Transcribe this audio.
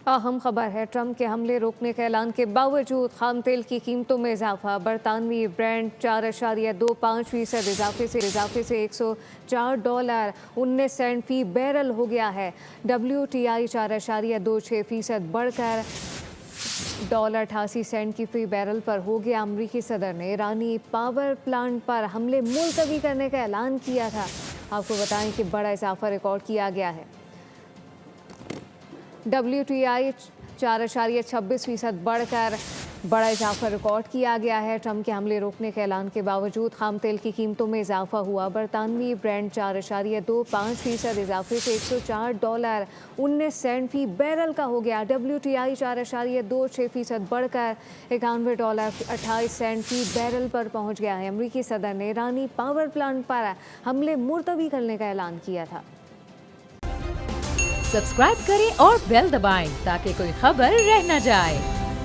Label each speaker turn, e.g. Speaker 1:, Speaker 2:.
Speaker 1: अहम खबर है, ट्रंप के हमले रोकने के ऐलान के बावजूद खाम तेल की कीमतों में इजाफा। बरतानवी ब्रेंट 4.25% इजाफे से $104.19 फी बैरल हो गया है। WTI 4.26% बढ़कर $88 की फी बैरल पर हो गया। अमरीकी सदर ने ईरानी पावर प्लांट पर हमले मुलतवी करने का ऐलान किया था। आपको बताएं कि बड़ा इजाफा रिकॉर्ड किया गया है। WTI 4.26% बढ़कर बड़ा इजाफा रिकॉर्ड किया गया है। ट्रंप के हमले रोकने के ऐलान के बावजूद खाम तेल की कीमतों में इजाफा हुआ। बरतानवी ब्रेंट 4.25% इजाफे से $104.19 फी बैरल का हो गया। WTI 4.26% बढ़कर $91.28 फी बैरल पर पहुंच गया है। अमरीकी सदर ने ईरानी पावर प्लांट पर हमले मुलतवी करने का ऐलान किया था।
Speaker 2: सब्सक्राइब करें और बेल दबाएं ताकि कोई खबर रह न जाए।